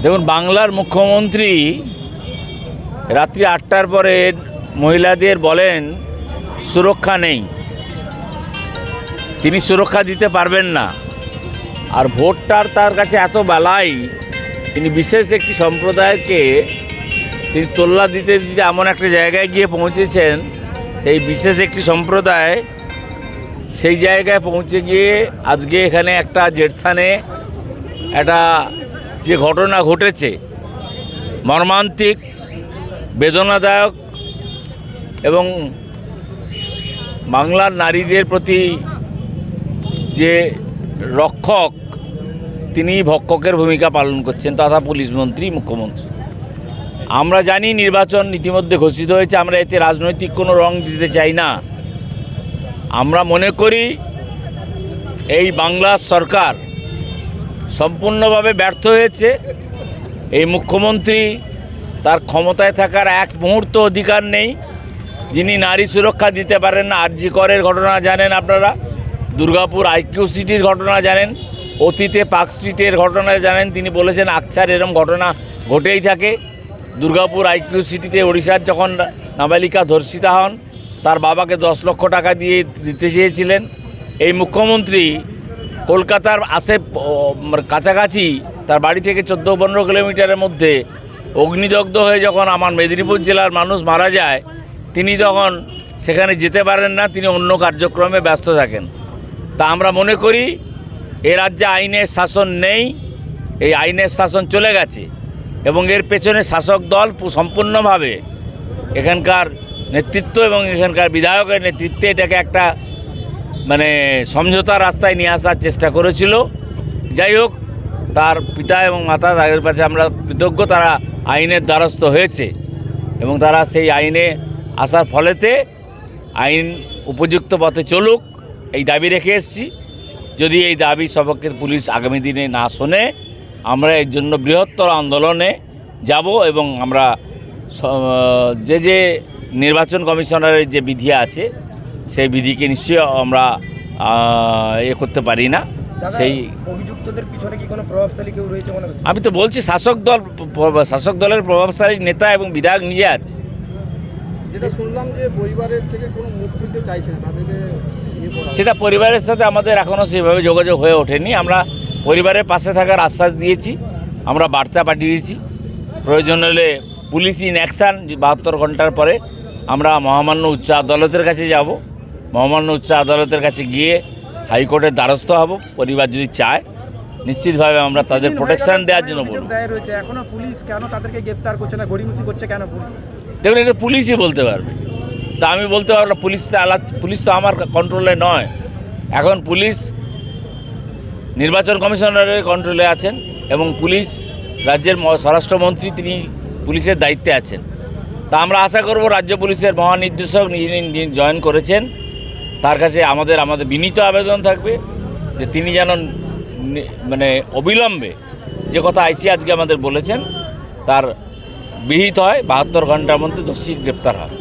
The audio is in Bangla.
দেখুন, বাংলার মুখ্যমন্ত্রী রাত্রি 8টার পরে মহিলাদের বলেন সুরক্ষা নেই, তিনি সুরক্ষা দিতে পারবেন না। আর ভোটটার তার কাছে এত বেলায় তিনি বিশেষ একটি সম্প্রদায়কে তিনি তোল্লা দিতে দিতে এমন একটা জায়গায় গিয়ে পৌঁছেছেন, সেই বিশেষ একটি সম্প্রদায় সেই জায়গায় পৌঁছে গিয়ে আজকে এখানে একটা জেঠথানে একটা যে ঘটনা ঘটেছে, মর্মান্তিক, বেদনাদায়ক এবং বাংলার নারীদের প্রতি যে রক্ষক তিনি ভক্ষকের ভূমিকা পালন করছেন তথা পুলিশ মন্ত্রী, মুখ্যমন্ত্রী। আমরা জানি নির্বাচন ইতিমধ্যে ঘোষিত হয়েছে, আমরা এতে রাজনৈতিক কোনো রং দিতে চাই না। আমরা মনে করি এই বাংলার সরকার সম্পূর্ণভাবে ব্যর্থ হয়েছে। এই মুখ্যমন্ত্রী তার ক্ষমতায় থাকার এক মুহূর্ত অধিকার নেই, যিনি নারী সুরক্ষা দিতে পারেন না। আরজি করের ঘটনা জানেন আপনারা, দুর্গাপুর আইকিউ সিটির ঘটনা জানেন, অতীতে পার্ক স্ট্রিটের ঘটনা জানেন। তিনি বলেছেন আকছার এরম ঘটনা ঘটেই থাকে। দুর্গাপুর আইকিউ সিটিতে ওড়িশার যখন নাবালিকা ধর্ষিতা হন, তার বাবাকে 10 লক্ষ টাকা দিয়ে দিতে চেয়েছিলেন। এই মুখ্যমন্ত্রী কলকাতার কাছাকাছি তার বাড়ি থেকে 14-15 কিলোমিটারের মধ্যে অগ্নিদগ্ধ হয়ে যখন আমার মেদিনীপুর জেলার মানুষ মারা যায়, তিনি তখন সেখানে যেতে পারেন না, তিনি অন্য কার্যক্রমে ব্যস্ত থাকেন। তা আমরা মনে করি এ রাজ্যে আইনের শাসন নেই, এই আইনের শাসন চলে গেছে এবং এর পেছনে শাসক দল সম্পূর্ণভাবে এখানকার নেতৃত্ব এবং এখানকার বিধায়কের নেতৃত্বে এটাকে একটা সমঝোতার রাস্তায় নিয়ে আসার চেষ্টা করেছিল। যাই হোক, তার পিতা এবং মাতা তাদের কাছে আমরা কৃতজ্ঞ, তারা আইনের দ্বারস্থ হয়েছে এবং তারা সেই আইনে আসার ফলেতে আইন উপযুক্ত পথে চলুক এই দাবি রেখে এসেছি। যদি এই দাবি সপক্ষে পুলিশ আগামী দিনে না শোনে, আমরা এর জন্য বৃহত্তর আন্দোলনে যাব এবং আমরা যে নির্বাচন কমিশনারের যে বিধি আছে সেই বিধিকে নিশ্চয়ই আমরা করতে পারি না। সেই অভিযুক্তদের পিছনে কি কোনো প্রভাবশালী কেউ রয়েছে মনে হচ্ছে? আমি তো বলছি শাসক দলের প্রভাবশালী নেতা এবং বিধায়ক নিজে আছে। যেটা শুনলাম যে পরিবারের থেকে কোনো মুখ খুলতে চাইছে না, তাদেরকে সেটা পরিবারের সাথে আমাদের এখনও সেভাবে যোগাযোগ হয়ে ওঠেনি। আমরা পরিবারের পাশে থাকার আশ্বাস দিয়েছি, আমরা বার্তা পাঠিয়েছি। প্রয়োজন হলে পুলিশ ইন অ্যাকশান 72 ঘন্টার পরে আমরা মহামান্য উচ্চ আদালতের কাছে যাব। মহামান্য উচ্চ আদালতের কাছে গিয়ে হাইকোর্টের দ্বারস্থ হব। পরিবার যদি চায় নিশ্চিতভাবে আমরা তাদের প্রোটেকশন দেওয়ার জন্য বলব। এখনো পুলিশ কেন তাদেরকে গ্রেপ্তার করছে না, গড়িমসি করছে কেন পুলিশ? দেখুন, এটা পুলিশই বলতে পারবে, তা আমি বলতে পারবো না। পুলিশ তো আমার কন্ট্রোলে নয়। এখন পুলিশ নির্বাচন কমিশনারের কন্ট্রোলে আছেন এবং পুলিশ রাজ্যের স্বরাষ্ট্রমন্ত্রী তিনি পুলিশের দায়িত্বে আছেন। তা আমরা আশা করব রাজ্য পুলিশের মহানির্দেশক যিনি জয়েন করেছেন তার কাছে আমাদের বিনীত আবেদন থাকবে যে তিনি যেন অবিলম্বে যে কথা আইসি আজকে আমাদের বলেছেন তার বিহিত হয়, 72 ঘন্টার মধ্যে দোষী গ্রেপ্তার হয়।